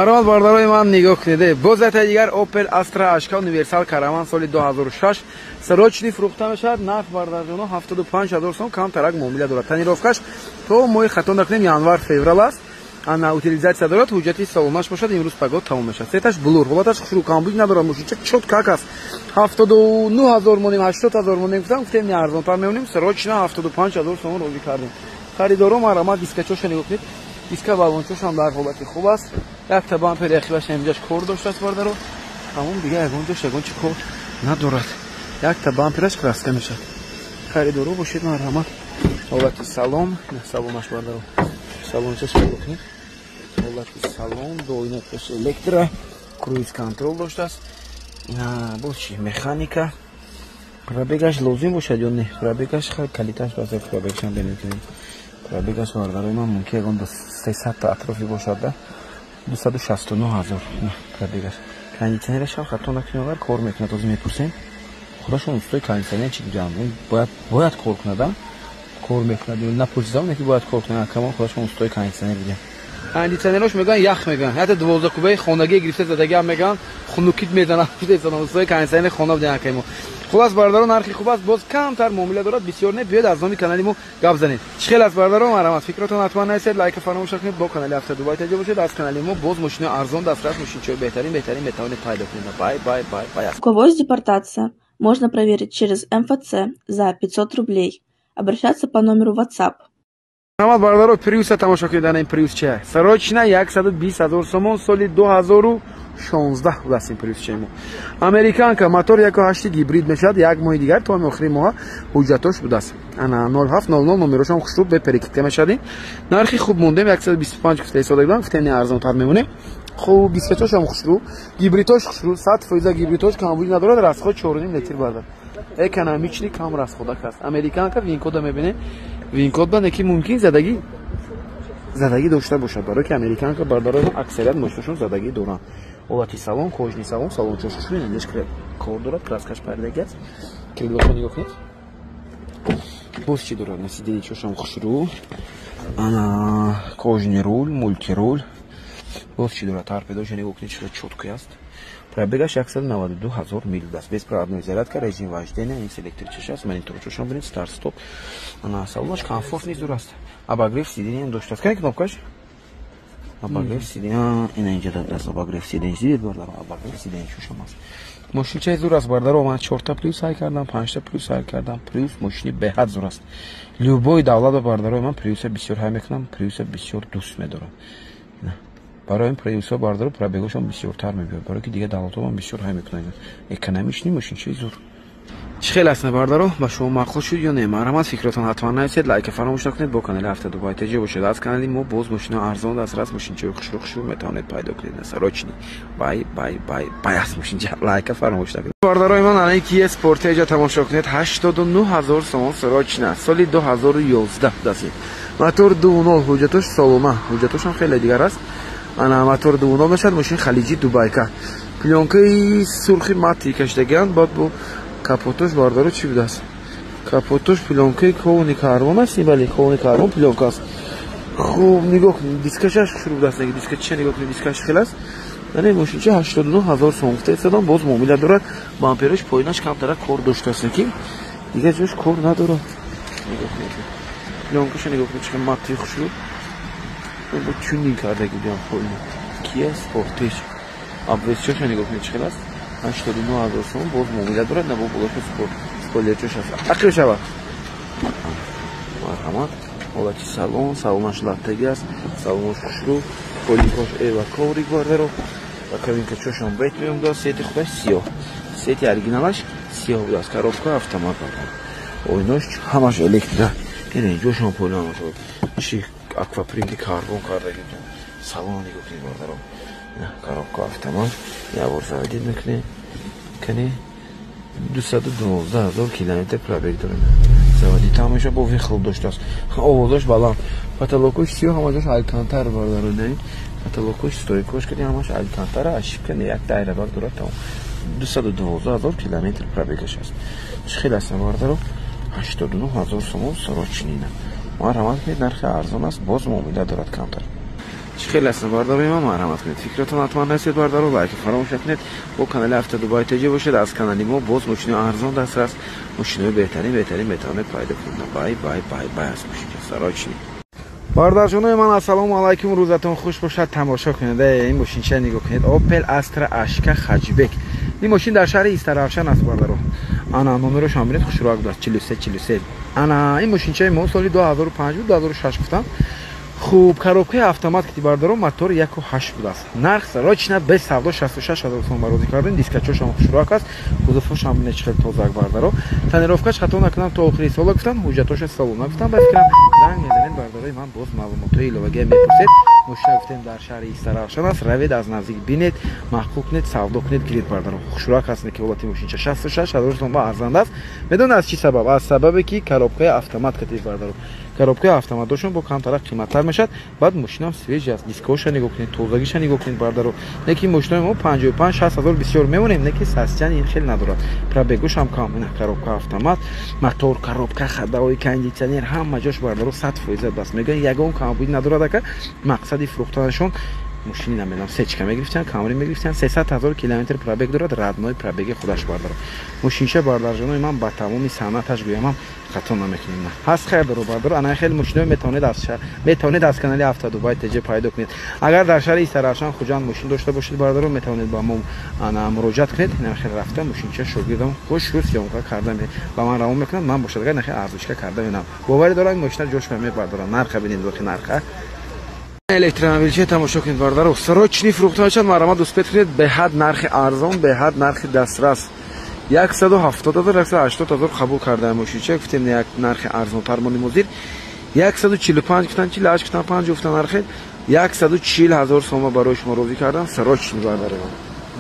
Марҳамат бародарои ман нигоҳ кунед. Боз зати дигар Opel Astra Ashka универсал Caravan соли 2006 срочни фурӯхта мешавад. Нарх бардарҷоно 75000 сом, камтарак муомила дорад. Танировкаш то моҳи хато накунем январ феврал аст. Ана утилизатсия дорад, ҳуҷҷати салонаш бошад, имрӯз пагод тамом мешавад. Сеташ блур, ҳолаташ хушрӯ камбуҷ надорад, мушинча чотка аст. 79000 монем, 80000 монем гуфтам, гуфтем не арзонтар меонем, срочна 75000 сом розӣ кардем. Харидорон марҳамат, дискачоша нигоҳ кунед. Диска балончошам дар ҳолати хуб аст. Якта бампер яхиваш инҷаш кор доштааст бардаро. Тамом дига ягонҷош ягончи кор надорад. Якта бампераш краска мешавад. Харидоро бошед марҳамат. Ҳолати салон, салонаш бардаро. Салончаш нигоҳ кунед. Ҳолати салон, доина пеш электро, круиз контрол доштааст. Боз чи механика. Пробегаш лозим бошад ё не? Пробегаш калиташ баъзе пробегашам бенетонед. Пробегаш бардарои ман мумкин ягон 300 та атрофи бошад да. 269000 пробегаш. Кондиционераш ҳам хато накунед, агар кор мекунад озӣ мепурсем. Худашон устои кондиционер чи ҷам. Бояд кор кунад, да? Кор мекунад. Напурсидам, неки бояд кор кунад, камон худашон устои кондиционер бидем. Кондиционерош мегӯянд ях мегӯянд. Ҳатто 12 кубаи хонагӣ гирифта задаги ҳам мегӯянд, хунукит мезанад. Устои кондиционер хона бидем акаймо. Хулас бардаро нархи хуб аст, боз камтар муомила дорад, бисёр не. Биёед аз номи канали мо гап занед. Чӣ хел аст бардаро? Марҳамат. Фикратон ҳатман найсед, лайка фаромӯш накунед. Бо канали Автодубай таҷа бошед. Аз канали мо боз мошинаи арзон, дастрас мошинчаи беҳтарин метавонед пайдо кунед. Бай. У кого есть депортация? Можно проверить через МФЦ за 500 рублей. Обращаться по номеру WhatsApp. Марҳамат бардаро, Prius тамошо кунед. Ана ин Prius чия? Срочна 120000 сомон, соли 2016 будаст ин Prius чия мо. Американка, мотор 1.8 гибрид мешавад, як моҳи дигар то охири моҳ ҳуҷҷатош будаст. Ана 0700 номерошам хушрӯ бе перекитка мешавад. Нархи хуб мондем, 125 гуфта ҳисоб додам, гуфтем не арзонтар мемонем. Хуб, дискачошам хушрӯ, гибридош хушрӯ, 100% гибридош камбуҷ надорад, расход 4.5 литр бардар. Экономичный кам расходак аст. Американка винкода мебине. Винкод ба неки мумкин задагӣ дошта бошад, барои ки американка бардарои аксарият мошинашон задагӣ доранд. Ҳолати салон, кожни салон, салончошушӯи инҷаш кор дорад, краскаш пайдаги аст. Крилошо нигоҳ кунед. Боз чи дорад? Сиденҷошам хушрӯ. Ана кожни рул, мультирул. Боз чи дорад? Торпедоша нигоҳ кунед, чиқадр чоткӣ аст. Пробегаш 192000 мил даст. Беспроводной зарядка, режим вождения, ин электричаш аст. Мониторчошам бинед, старт стоп. Ана салонаш комфорт низ дураст. Обогрев сидения доштааст. Кани кнопкаш? Обогрев сидения, ина инҷа даст. Обогрев сидения дидед бардаро, обогрев сидения шушам аст. Мошинчаи зур аст бардаро. Ман 4 та Prius ҳай кардам, 5 та Prius ҳай кардам. Prius мошини беҳад зур аст. Любой давлат ба бардарои ман Prius бисёр ҳай мекунам, Prius бисёр дӯст медорам. Барои ин Prius бардаро пробегошам бисёртар мебиёд, барои ки дига давлатовам бисёр ҳай мекунанд. Экономичный мошинчаи зур. Чӣ хел аст бардаро? Ба шумо маъқул шуд ё не? Марҳамат, фикратон ҳатман найсед, лайка фаромӯш накунед, бо канали Автодубай таҷа бошед. Аз канали мо боз мошина арзон дастрас мошинчаи хушрӯ метавонед пайдо кунед. Срочни. Бай аст мошинча. Лайка фаромӯш накунед. Бардарои ман ана Kia Sportage тамошо кунед. 89000 сомон срочна. Соли 2011 будаст. Мотор 2.0, ҳуҷҷатош солома. Ҳуҷҷатошам хеле дигар аст. Ана мотор 2.0 мешад, мошин халиҷи Дубайка. Плёнкаи сурхи мати каштагианд, баъд бо капотош бардаро чӣ будааст? Капотош плёнкаи ковни карбон аст, бале, ковни карбон плёнка аст. Хуб, нигоҳ кунед, дискашаш хушрӯ будааст, неки дискача нигоҳ кунед, дискаш хел аст. Яъне мошинча 89000 сом гуфта истодам, боз муомила дорад. Бамперош поинаш камтарак кор доштааст, неки дига ҷош кор надорад. Нигоҳ кунед. Плёнкаша нигоҳ кунед, чиқадр мати хушрӯ. Бо тюнинг кардаги будем полно. Kia Sportage. Обвесчоша нигоҳ кунед чӣ хел аст? 89000 сом, боз муомила дорад, набо болошо спойлерчош аст. ақил шавад. Марҳамат. Ҳолати салон, салонаш латтаги аст, салонош хушрӯ, поликош эва коврик бардаро. Ва кабинкачошам бет меомдааст, сети худаш сиёҳ. Сети оригиналаш сиёҳ будааст, коробка автомат бардаро. Ойнош ҳамаш электро. Ина инҷошам полно ҳамаш. Чӣ аквапринти карбон кардаги будем. Салон нигоҳ кунед бардаро. Коробка автомат. Ябор заводид мекунед. Кани 212000 километр пробег дорем. Заводид ҳамеша бо вихл доштааст. Овозаш баланд. Потолокош сиёҳ, ҳамашаш алькантара бардаро. Не? Потолокош стойкош кади ҳамаш алькантара, ошибка не, як дайрабак дорад тамом. 212000 километр пробегаш аст. Чӣ хел аст бардаро? 89000 сомон срочнина. Марҳамат кунед, нархи арзон аст, боз муомила дорад камтар. خیلی اصلا بارداری ما مرحمت کنید، فکرتون حتما نسید باردارو لایک فراموش نکنید، با کانال هفته دبی تجربه باشید، از کانال ما باز ماشین ارزان دسترس، ماشین بهترین میتونید پیدا کنید. بای بای بای بای از ماشین سراچنی. باردارجونای من السلام علیکم، روزتون خوش باشد. تماشا کنید این ماشین چه نگاه کنید، اوپل استرا اشکا خجبک. این ماشین در شهر استراشن است باردارو. انا نمرش هم خوش رو بود 43 انا این ماشین چه ما سال 2005 بود 2006 گفتم. خوب коробкаи автомат ки бардоро мотор 1.8 буд аст. Нарх сарочна без савдо 66000 сом барози кардем. Дискачош ҳам хушрак аст. Кузовош ҳам нечхел тозак бардоро. Тонировкаш хато накунам то охири сола гуфтам, ҳуҷҷатош салон гуфтам, ба фикрам занг мезанед бардорои ман боз маълумотои иловагия мепурсед. Мошина гуфтем дар шаҳри Истаравшан аст. Равед аз наздик бинед, маҳқуқ кунед, савдо кунед, гиред бардоро. Хушрак аст ки олати мошинча 66000 сом ба арзанда аст. Медонед аз чи сабаб? Аз сабабе ки коробкаи автомат катиб бардоро. коробкаи автоматдошон бо камтарах қиматтар мешад. Баъд мошинам свеж аст. Дискоша нигоҳ кунед, тозагиша нигоҳ кунед бардаро. Неки мошинаи мо 55-60 бисёр мемонем, неки састияни ин хеле надорад. Пробегош ҳам кам. Ина коробка автомат, мотор, коробка, хадаҳои кондитсионер ҳама ҷош бардаро 100% баст. Мегӯяд ягон камбуд надорад ака. Мақсади фурӯхтанашон мошини намедонам сечка мегирифтан, камри мегирифтан, 300000 километр пробег дорад, радной пробеги худаш бардаро. Мошинча бардарҷонои ман ба тамоми санъаташ гӯямам хато намекунем. ҳаст хайр доро бардаро, ана хеле мошинои метавонед аз канали Авто Дубай ТЖ пайдо кунед. Агар дар шаҳри Истаравшан хуҷанд мошин дошта бошед бардаро, метавонед ба мо ана муроҷиат кунед. Ина хеле рафта мошинча шогирдам хушрӯ сёмка кардам, ба ман равон мекунад, ман бошад агар нахе арзишка карда бинам. боварӣ дорам мошина ҷош мебардорам. нарха бинед вақи нарха электромобилче тамошо кунед бардаро. срочни фурӯхтанашад марҳамат успед кунед. беҳад нархи арзон, беҳад нархи дастрас. 170000 180000 қабул кардаам мошинча. гуфтем як нархи арзонтар моним ҳозир 145 гуфтан, 48 гуфтан, 50 гуфтан нархи 140000 сома барои шумо розӣ кардам. срочни бардаро.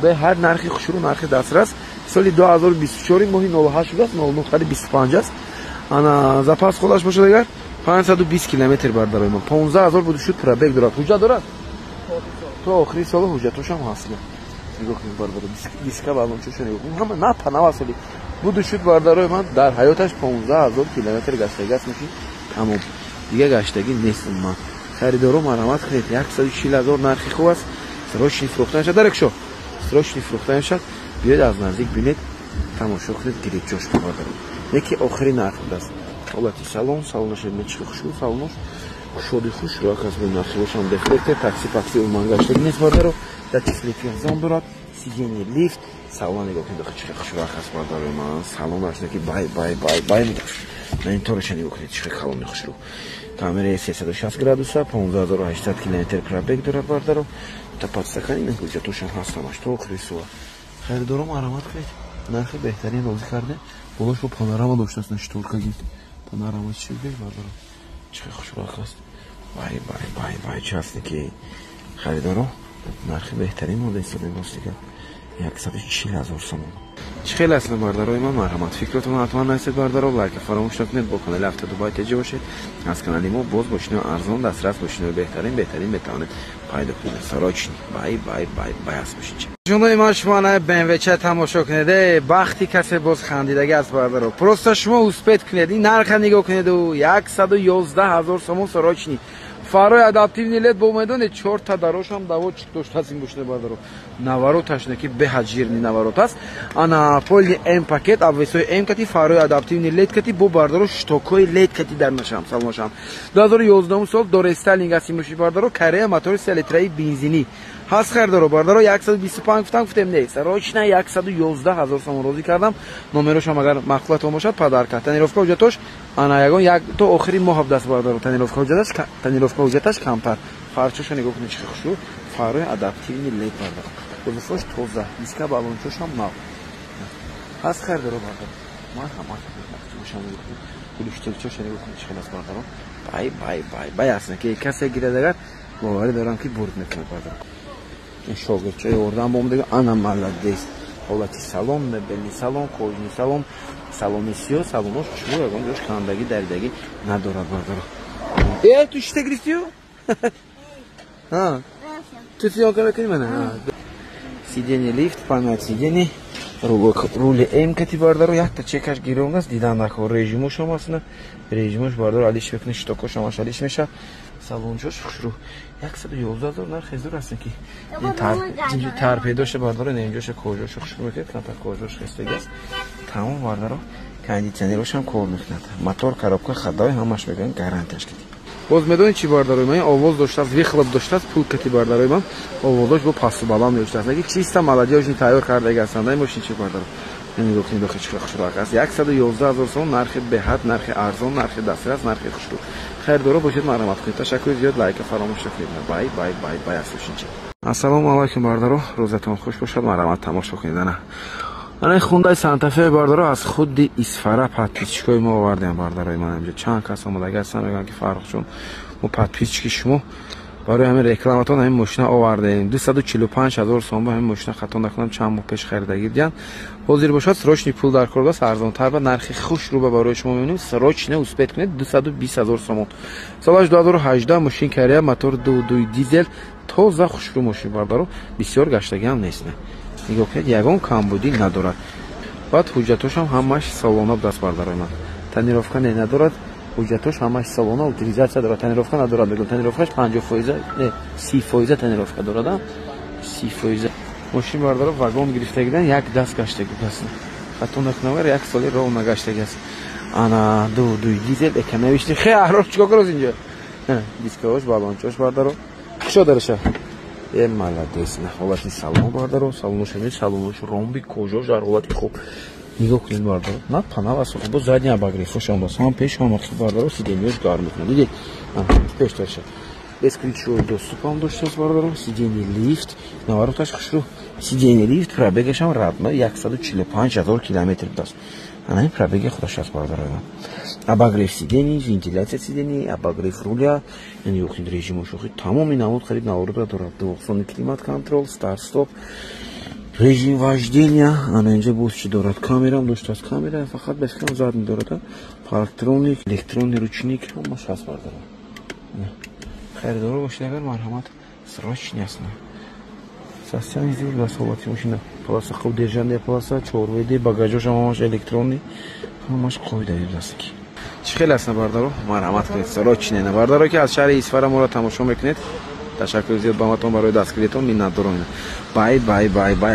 беҳад нархи хушрӯ, нархи дастрас. соли 2024 моҳи 08 шудааст, 09-25 аст. ана запас худаш бошад агар 520 километр бардарои ман 15000 буд шуд пробег дорад. ҳуҷҷат дорад то охири сола, ҳуҷҷатошам ҳаст. нигоҳ кунед бардаро, диска балончоша нигоҳ кунед, ҳама на панава соли буд шуд бардарои ман дар ҳаёташ 15000 километр гаштаги аст. мошин тамом дига гаштагӣ нестам ман. харидоро марҳамат кунед, 140000 нархи хуб аст. срочни фурӯхта мешад, дарекшо срочни фурӯхта мешад. биёед аз наздик бинед, тамошо кунед, гиред ҷош бардаро. яке охири нарх даст. ҳолати салонаш мечи хушрӯ, салонош шоди хушрӯ акас бо нархи бошам дефлектор, такси пакси уман гаштаги нест бардаро. датифлетион зон дорад, сидени лифт, салон нигоҳ кунед, чӣ хушрӯ акас бардарои ман. салонаш неки бай мегаш. на ин тороша нигоҳ кунед, чӣ халони хушрӯ. камераи 360 градуса, 15800 километр пробег дорад бардаро. тапатсакани ин ҳуҷҷатошам ҳастамаш то охири суа. харидоро марҳамат кунед, нархи беҳтарин розӣ кардем. болош бо панорама доштааст, на шторкаги панорама чӣ беш бардаро. чӣ хушрӯ аст. бай част ки харидоро нархи беҳтарин мода ҳисобем ростига 140000 сомон. чӣ хеле аст бардарои ман марҳамат. фикротон ҳатман насед бардаро, лайка фаромӯш накунед, бо канали Авто Дубай ТЖ бошед. аз канали мо боз мошинои арзон дастрас, мошинои беҳтарин метавонед пайдо кунед. срочни бай аст мошинча. ҷонои ман шумо на БМВча тамошо кунед. бахти касе боз хандидаги аст бардаро. просто шумо успед кунед, ин нарха нигоҳ кунед. 111000 сомон срочни. фарои адаптивни лед бо медонед 4 та дарошам давочик доштааст ин мошина бардаро. навороташ неки беҳад жирни наворот аст. ана полни М пакет, аввесои М кати, фарои адаптивни лед кати, бо бардаро штокои лед кати дар нашам салонашам. 2011 сол до рестайлинг аст ин мошина бардаро. корея мотори 3 литраи бензини. ҳаст хайрдоро бардаро 125 гуфтам, гуфтем не срочна 111000 сомон розӣ кардам. номерошам агар мақулатон бошад подарка. тонировка ҳуҷҷатош ана ягон як то охири моҳ даст бардаро. тонировка ҳуҷҷаташ камтар. фарчоша нигоҳ кунед, чӣ хушрӯ. фарои адаптивни лед бардаро. кузовош тоза, диска балончошам нав. ҳаст хайрдоро бардаро. марҳамат мошам нигоҳ кунед, гулуштелчоша нигоҳ кунед, чӣ хел аст бардаро. бай аст ки касе гирад агар боварӣ дорам ки бурд мекунад бардаро. шогирдчаи ордам бом дига ана маладес. ҳолати салон, мебелни салон, кожни салон, салони сиё, салонош чӯ ягон ҷош кандаги даридаги надорад бардаро. ту шита гирифтиё? ту сиёнка мекунӣ мана? сидени лифт, панел сидени, рули М кати бардаро. якта чекаш гирон аст, дидан накор. режимошам аст, на режимош бардаро алиш мекунӣ, штокошам аш алиш меша. салончош хушрӯ 111,000 нарх хезур астен ки тар пейдоша бардоро ненҷоша кожоша хушрӯ мекунад камтар кожош хестагиаст тамом бардаро кондитсионерош ҳам кор мекунад мотор коробка ходой ҳамаш мегӯянд гарантияш киди боз медонед чӣ бардарои ман овоз доштааст вихлоп доштааст пулкати бардарои ман овозош бо пасту баланд доштааст аги чиста молодёжни тайёр кардаги ҳастанд ай мошин чӣ бардаро нигоҳ дохи чӣ хушрӯ аст 111,000 сом нархи беҳад нархи арзон нархи дастрас нархи хушрӯ хайрдоро бошед марҳамат кунед ташаккури зиёд лайка фаромӯш накунед бай асушинчи ассалому алайкум бардаро рӯзатон хуш бошад марҳамат тамошо кунед ана хундай санта-фе бардаро аз худи исфара подписчикои мо овардем бардарои ман инҷо чанд кас омадаги ҳастанд мегӯянд ки фарохҷон мо подписчики шумо барои ҳамин рекламатон ҳамин мошина овардем 245,000 сом ба ҳамин мошина хато накунам чанд моҳ пеш харидагӣ дидан ҳозир бошад срочни пул дар кор даст арзонтар ба нархи хушрӯба барои шумо мебинем срочне успет кунед 220,000 сом солаш 2018 мошин кария мотор 2 дизел тоза хушрӯ мошин бардаро бисёр гаштагӣ ҳам нест нигоҳ кунед ягон камбудӣ надорад баъд ҳуҷҷатошам ҳамаш салона даст бардарои ман тонировка надорад ҳуҷҷатош ҳамаш салона утилизатсия дорад тонировка надорад мегӯям тонировкаш 50% не 30% тонировка дорад 30% мошин бардаро вагон гирифтагидан як даст гаштаги аст хато накунавар як соли роҳ нагаштаги аст ана 2 дизел экономичный херо чико короз инҷо дискаош балончош бардаро шо дараша молодец на ҳолати салон бардаро салоношами салонош ромби кожош дар ҳолати хуб нигоҳ кунед бардаро на панав аст бо задни обогревошам бас ҳам пеш ҳам ахир бардаро сиденияш гарм мекунад дидед пеш дараша без ключевой доступам доштааст бардаро сидени лифт навороташ хушрӯ сидени лифт пробегашам радма 145,000 километр будааст анаин пробеги худаш аст бардарои ман обогрев сидений вентиляция сидений обогрев руля нигоҳ кунед режимошохи тамоми намуд хариб наворотро дорад двухзонный климат контрол старт стоп режим вождения ана инҷа боз чӣ дорад камерам доштааст камера фақат бефикрам задни дорад парктроник электронный ручник ҳамаш ҳаст бардаро хайрдоро бошед агар марҳамат срочни аст состояние зиёд дар ҳолати мошина полоса хуб держанде полоса 4вд багажошам ҳамаш электронный ҳамаш қоидаи аст чӣ хел аст бардаро марҳамат кунед срочни бардаро ки аз шаҳри исфара моро тамошо мекунед ташаккури зиёд ба матон барои дастгиритон миннатдорам бай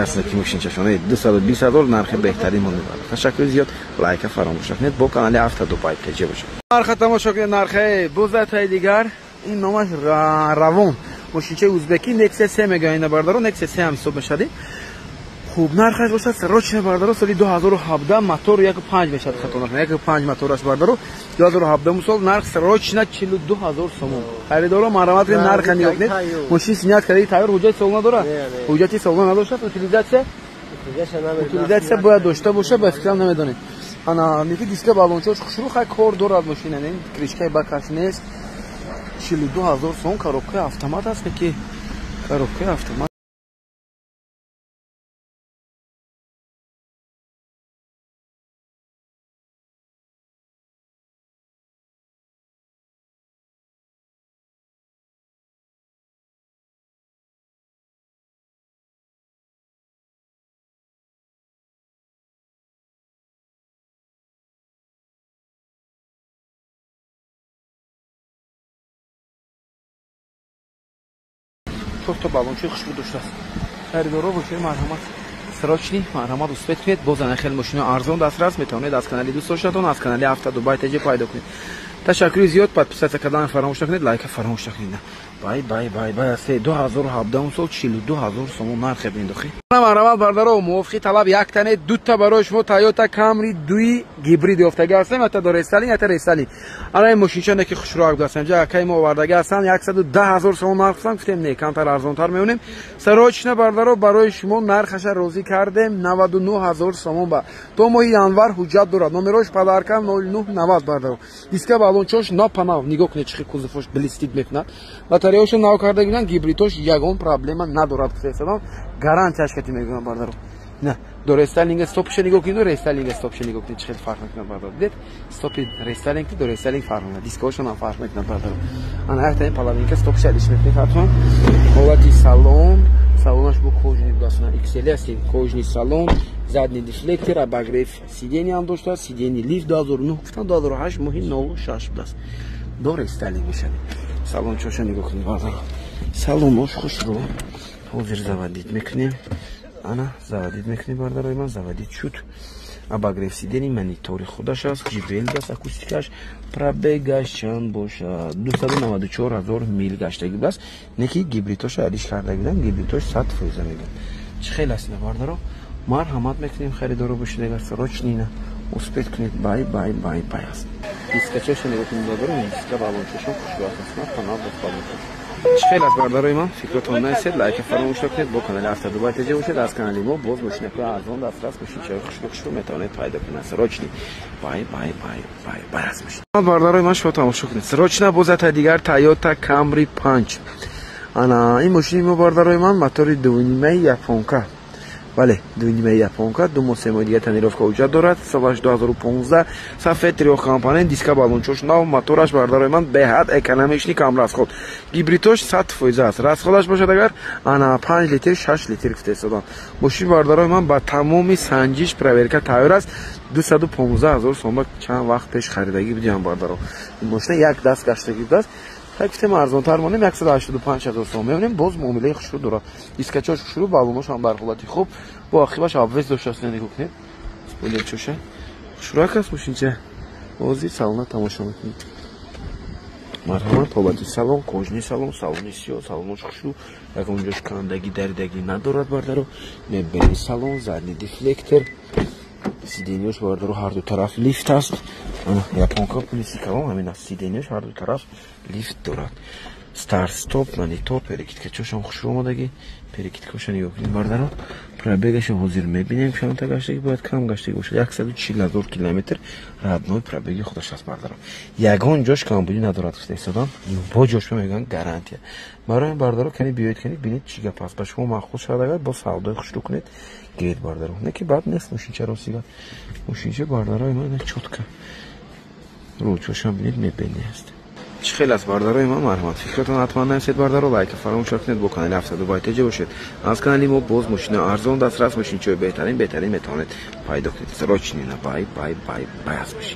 аст ки мошинчашон 220,000 нархи беҳтарин мо мебарад ташаккури зиёд лайка фаромӯш накунед бо канали автодубай теҷа бошед нарха тамошо кунед нархи бузатаи дигар ин номаш равон мошинчаи узбекӣ Nexia 3 мегӯянд бардаро Nexia 3 ҳам ҳисоб мешади хуб нархаш бошад срочне бардаро соли 2017 мотор 1.5 мешад хато накунед 1.5 мотораш бардаро 2017 сол нарх срочна 42,000 сом харидоро марҳамат кунед нарха нигоҳ кунед мошин снят кардаги тайёр ҳуҷҷати салона дорад ҳуҷҷати салона надоштад утилизатсия бояд дошта боша ба фикрам намедонед ана ники диска балончош хушрӯ хай кор дорад мошина не кришкаи бакаш нест 42,000 сом коробкаи автомат аст ки коробкаи автомат чорта балончои хушбӯ доштааст харидоро бошед марҳамат срочни марҳамат успет кунед боз ана хел мошина арзон дастрас метавонед аз канали дӯстдоштатон аз канали автодубай теҷа пайдо кунед ташаккури зиёд подписатсия кардан фаромӯш накунед лайка фаромӯш накунед бай аст 2017 сол 42,000 сом нархе биндохи марҳамат бардаро мувофиқи талаб як тане дута барои шумо Toyota Camry 2 гибрид ёфтагӣ ҳастем ята до рестайлинг ята рестайлинг ана ин мошинчоне ки хушрӯак будааст инҷа акаи мо овардагӣ ҳастанд 110,000 сом нарх гуфтам гуфтем не камтар арзонтар меонем срочна бардаро барои шумо нархаша розӣ кардем 99,000 сом ба то моҳи январ ҳуҷҷат дорад номерош падаркам 0990 бардаро диска балончош напанав нигоҳ кунед чӣ кузуфош блистит мекунад батареяошо нав карда гиранд гибридош ягон проблема надорад гуфтаам гарантияш кати мегӯям бардаро на до рестайлинг стопиша нигоҳ кунед рестайлинг стопиша нигоҳ кунед чӣ хел фарқ мекунад бардаро дидед стопи рестайлинг до рестайлинг фарқ мекунад дискаошон ҳам фарқ мекунад бардаро ана яктаин половинка стопиша адиш мекунед ҳатман ҳолати салонаш бо кожни будааст XL аст кожни салон задни дефлектор обогрев сидени ҳам доштааст сидени лифт 2009 гуфтам 2008 моҳи 06 будааст до рестайлинг мешавад салончоша нигоҳ кунед бардаро. Салонош хушро ҳозир заводид мекунем. ана заводид мекунем бардарои ман. Заводид шуд. Обогрев сидений монитори худаш аст, JBL аст, акустикаш, пробегаш чанд бошад 294,000 мил гаштаги аст. Неки гибридоша адиш карда будам, гибридош 100% мегам. Чӣ хел аст бардаро? Марҳамат мекунем харидоро бошед, агар срочнина успед кунед бай аст. Дискачаша нигоҳ кунед бардаро, диска балончошон хушро аст, канал босбалончош. Чӣ хел аст бардарои ман? Фикротон насед, лайка фаромӯш накунед, бо канали Автодубай таҷа бошед. Аз канали мо боз мошинаҳои арзон дастрас мошинчаҳои хушро метавонед пайдо кунед. Срочни бай аст мошин. Бардарои ман шумо тамошо кунед. Срочна бозата дигар Toyota Camry 5. ана ин мошини мо бардарои ман мотори 2.5 японка. бале 2.5 японка, 2 моҳ 3 моҳ дига танировка ҳуҷҷат дорад. Солаш 2015, сафед трёх компонент, диска балончош нав, мотораш бардарои ман беҳад экономичный камрасход. Гибридош 100% аст. Расходаш бошад агар ана 5 литр 6 литр гуфта ҳисобан. мошин бардарои ман ба тамоми санҷиш проверка тайёр аст. 215,000 сомон чанд вақт пеш харидагӣ будем бардаро. ин мошина як даст гаштагӣ будаст. Гуфтем арзонтар монем 185,000 сом мебинем, боз муомилаи хушрӯ дорад. Дискачош хушрӯ, балонош ҳам дар ҳолати хуб, бо ахиваш обвес доштааст. Нигоҳ кунед. Спойлерчоша хушрӯак аст мошинча. ҳозир салона тамошо мекунед. Марҳамат, ҳолати салон, кожни салон, салони сиёҳ, салонош хушрӯ, ягонҷош кандагӣ даридагӣ надорад бардаро. Мебели салон, задни дефлектор, сиденияш бардаро ҳар ду тараф лифт аст. японка плюсикаво ҳамин аст. Сиденияш ҳар ду тараф лифт дорад. Старт стоп, монитор, перекидкачошам хушрӯ омадагӣ. Перекидкаша нигоҳ кунед бардаро. Пробегаша ҳозир мебинем чанда гаштагӣ бояд кам гаштагӣ бошад. 140,000 километр родной пробеги худаш аст бардаро. Ягон ҷош камбудӣ надорад гуфта ҳисобам. бо ҷош мегӯянд гарантия. барои бардаро кани биёед кани бинед чӣ гап аст. ба шумо махсус шавад агар бо савдои хушрӯ кунед гиред бардаро. неки бад нест мошинча росига. мошинча бардарои ман чотка. рӯчошам бинед мебени аст. чӣ хел аст бардарои ман? марҳамат. фикротон ҳатман насед бардаро, лайка фаромӯш накунед, бо канали Автодубай таҷа бошед. аз канали мо боз мошина арзон дастрас мошинчаҳои беҳтарин метавонед пайдо кунед. срочнина бай аст мошин.